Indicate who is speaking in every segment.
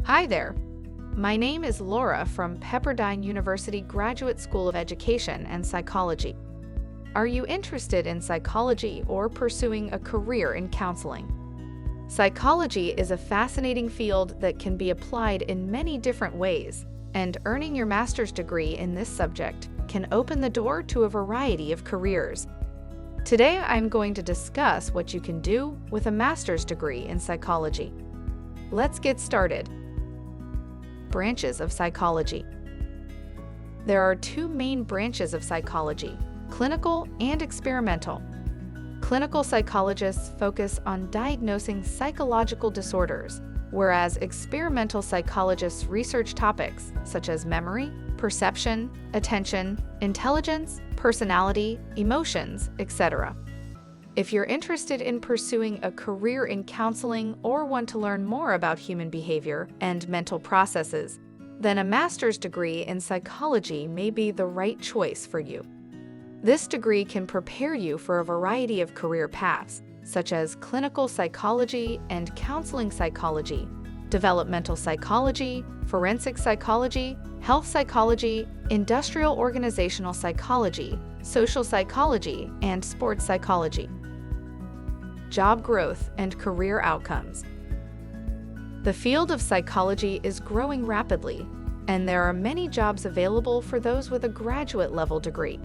Speaker 1: Hi there. My name is Laura from Pepperdine University Graduate School of Education and Psychology. Are you interested in psychology or pursuing a career in counseling? Psychology is a fascinating field that can be applied in many different ways, and earning your master's degree in this subject can open the door to a variety of careers. Today, I'm going to discuss what you can do with a master's degree in psychology. Let's get started. Branches of psychology. There are two main branches of psychology: clinical and experimental. Clinical psychologists focus on diagnosing psychological disorders, whereas experimental psychologists research topics such as memory, perception, attention, intelligence, personality, emotions, etc. If you're interested in pursuing a career in counseling or want to learn more about human behavior and mental processes, then a master's degree in psychology may be the right choice for you. This degree can prepare you for a variety of career paths, such as clinical psychology and counseling psychology, developmental psychology, forensic psychology, health psychology, industrial organizational psychology, social psychology, and sports psychology. Job growth and career outcomes. The field of psychology is growing rapidly, and there are many jobs available for those with a graduate-level degree.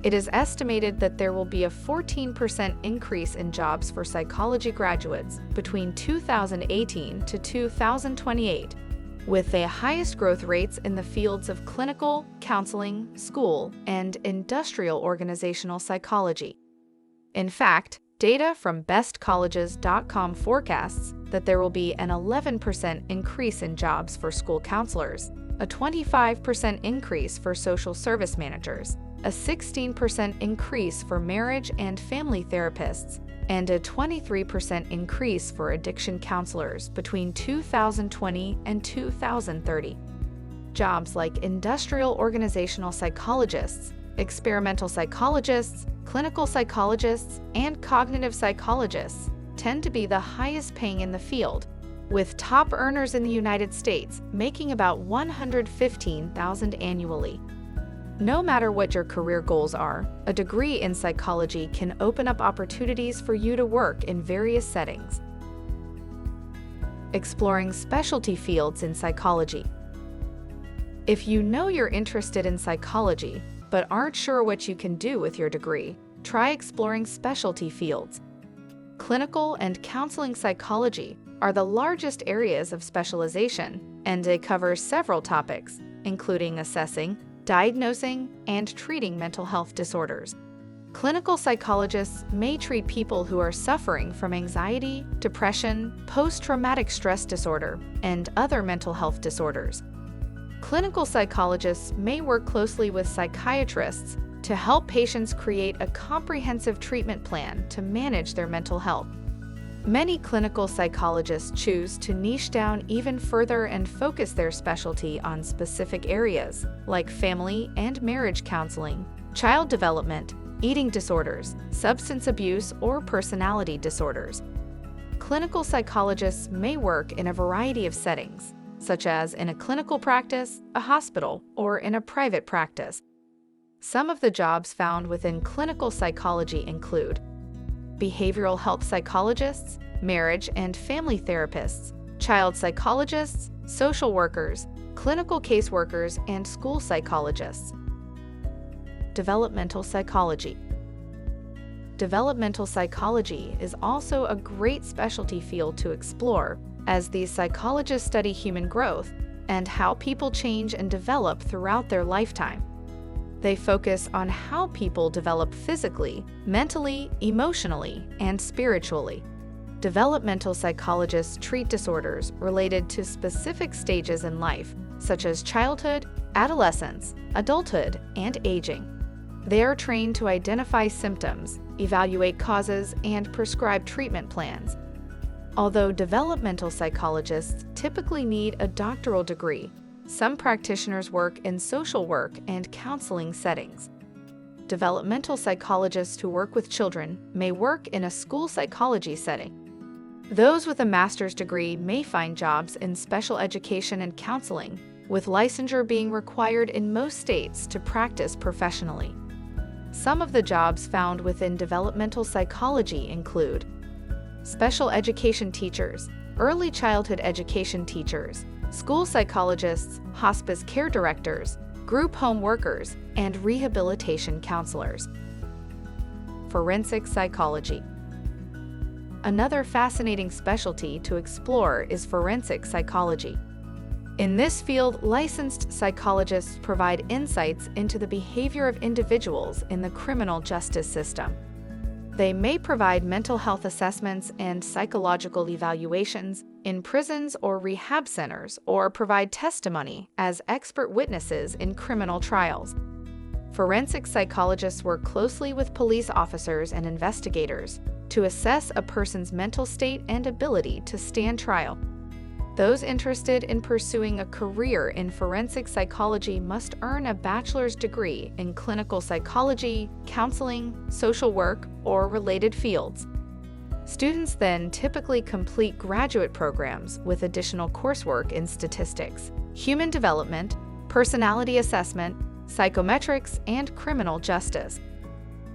Speaker 1: It is estimated that there will be a 14% increase in jobs for psychology graduates between 2018 to 2028, with the highest growth rates in the fields of clinical, counseling, school, and industrial organizational psychology. In fact, data from bestcolleges.com forecasts that there will be an 11% increase in jobs for school counselors, a 25% increase for social service managers, a 16% increase for marriage and family therapists, and a 23% increase for addiction counselors between 2020 and 2030. Jobs like industrial organizational psychologists, experimental psychologists, clinical psychologists, and cognitive psychologists tend to be the highest paying in the field, with top earners in the United States making about $115,000 annually. No matter what your career goals are, a degree in psychology can open up opportunities for you to work in various settings. Exploring specialty fields in psychology. If you know you're interested in psychology, but aren't sure what you can do with your degree, try exploring specialty fields. Clinical and counseling psychology are the largest areas of specialization, and they cover several topics, including assessing, diagnosing, and treating mental health disorders. Clinical psychologists may treat people who are suffering from anxiety, depression, post-traumatic stress disorder, and other mental health disorders. Clinical psychologists may work closely with psychiatrists to help patients create a comprehensive treatment plan to manage their mental health. Many clinical psychologists choose to niche down even further and focus their specialty on specific areas, like family and marriage counseling, child development, eating disorders, substance abuse, or personality disorders. Clinical psychologists may work in a variety of settings, such as in a clinical practice, a hospital, or in a private practice. Some of the jobs found within clinical psychology include behavioral health psychologists, marriage and family therapists, child psychologists, social workers, clinical caseworkers, and school psychologists. Developmental psychology. Developmental psychology is also a great specialty field to explore, as these psychologists study human growth and how people change and develop throughout their lifetime. They focus on how people develop physically, mentally, emotionally, and spiritually. Developmental psychologists treat disorders related to specific stages in life, such as childhood, adolescence, adulthood, and aging. They are trained to identify symptoms, evaluate causes, and prescribe treatment plans. Although developmental psychologists typically need a doctoral degree, some practitioners work in social work and counseling settings. Developmental psychologists who work with children may work in a school psychology setting. Those with a master's degree may find jobs in special education and counseling, with licensure being required in most states to practice professionally. Some of the jobs found within developmental psychology include special education teachers, early childhood education teachers, school psychologists, hospice care directors, group home workers, and rehabilitation counselors. Forensic psychology. Another fascinating specialty to explore is forensic psychology. In this field, licensed psychologists provide insights into the behavior of individuals in the criminal justice system. They may provide mental health assessments and psychological evaluations in prisons or rehab centers, or provide testimony as expert witnesses in criminal trials. Forensic psychologists work closely with police officers and investigators to assess a person's mental state and ability to stand trial. Those interested in pursuing a career in forensic psychology must earn a bachelor's degree in clinical psychology, counseling, social work, or related fields. Students then typically complete graduate programs with additional coursework in statistics, human development, personality assessment, psychometrics, and criminal justice.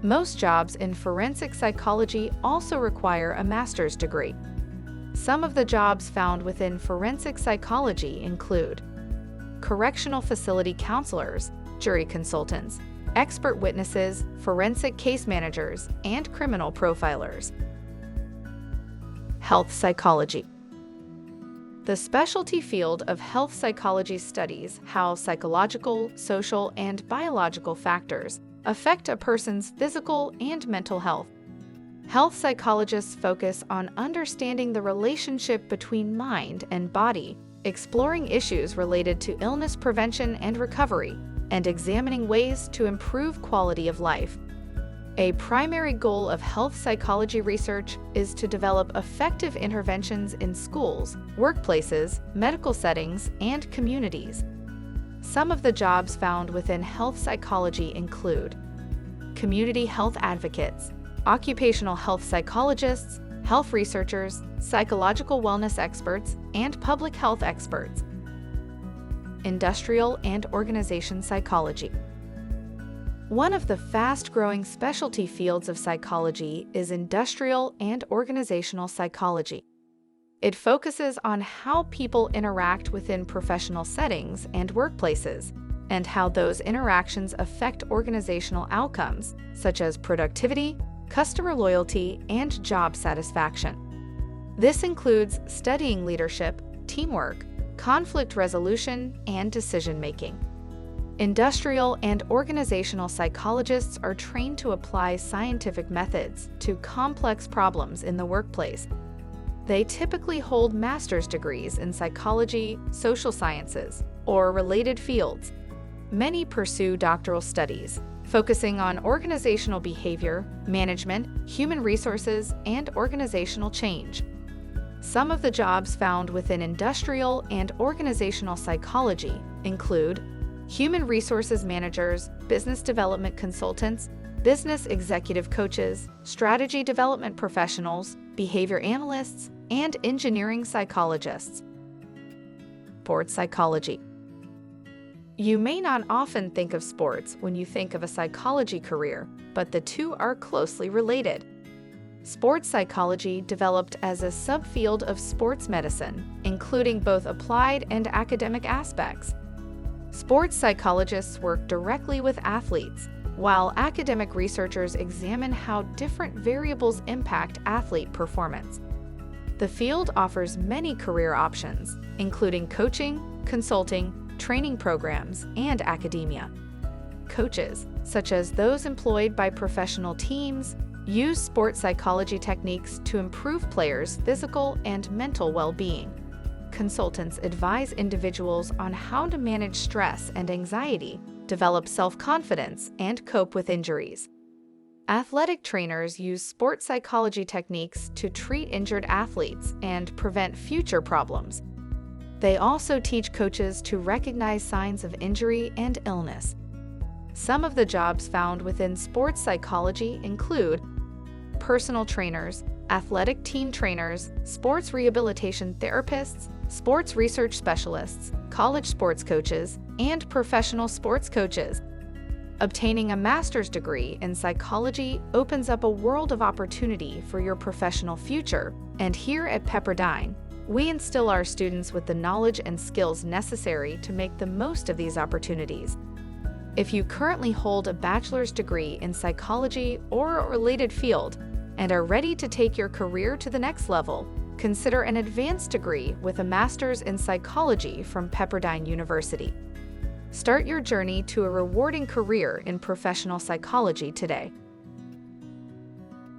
Speaker 1: Most jobs in forensic psychology also require a master's degree. Some of the jobs found within forensic psychology include correctional facility counselors, jury consultants, expert witnesses, forensic case managers, and criminal profilers. Health psychology. The specialty field of health psychology studies how psychological, social, and biological factors affect a person's physical and mental health. Health psychologists focus on understanding the relationship between mind and body, exploring issues related to illness prevention and recovery, and examining ways to improve quality of life. A primary goal of health psychology research is to develop effective interventions in schools, workplaces, medical settings, and communities. Some of the jobs found within health psychology include community health advocates, occupational health psychologists, health researchers, psychological wellness experts, and public health experts. Industrial and organization psychology. One of the fast-growing specialty fields of psychology is industrial and organizational psychology. It focuses on how people interact within professional settings and workplaces, and how those interactions affect organizational outcomes, such as productivity, customer loyalty, and job satisfaction. This includes studying leadership, teamwork, conflict resolution, and decision-making. Industrial and organizational psychologists are trained to apply scientific methods to complex problems in the workplace. They typically hold master's degrees in psychology, social sciences, or related fields. Many pursue doctoral studies, focusing on organizational behavior, management, human resources, and organizational change. Some of the jobs found within industrial and organizational psychology include human resources managers, business development consultants, business executive coaches, strategy development professionals, behavior analysts, and engineering psychologists. Sports psychology. You may not often think of sports when you think of a psychology career, but the two are closely related. Sports psychology developed as a subfield of sports medicine, including both applied and academic aspects. Sports psychologists work directly with athletes, while academic researchers examine how different variables impact athlete performance. The field offers many career options, including coaching, consulting, training programs, and academia. Coaches, such as those employed by professional teams, use sports psychology techniques to improve players' physical and mental well-being. Consultants advise individuals on how to manage stress and anxiety, develop self-confidence, and cope with injuries. Athletic trainers use sports psychology techniques to treat injured athletes and prevent future problems. They also teach coaches to recognize signs of injury and illness. Some of the jobs found within sports psychology include personal trainers, athletic team trainers, sports rehabilitation therapists, sports research specialists, college sports coaches, and professional sports coaches. Obtaining a master's degree in psychology opens up a world of opportunity for your professional future, and here at Pepperdine, we instill our students with the knowledge and skills necessary to make the most of these opportunities. If you currently hold a bachelor's degree in psychology or a related field and are ready to take your career to the next level, consider an advanced degree with a master's in psychology from Pepperdine University. Start your journey to a rewarding career in professional psychology today.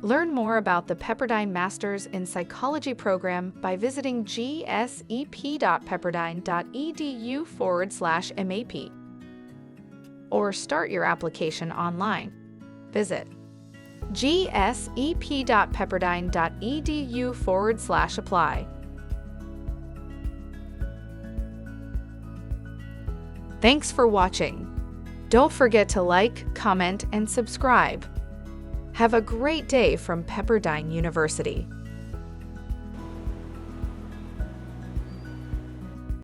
Speaker 1: Learn more about the Pepperdine Masters in Psychology program by visiting gsep.pepperdine.edu/MAP or start your application online. Visit gsep.pepperdine.edu/apply. Thanks for watching. Don't forget to like, comment, and subscribe. Have a great day from Pepperdine University.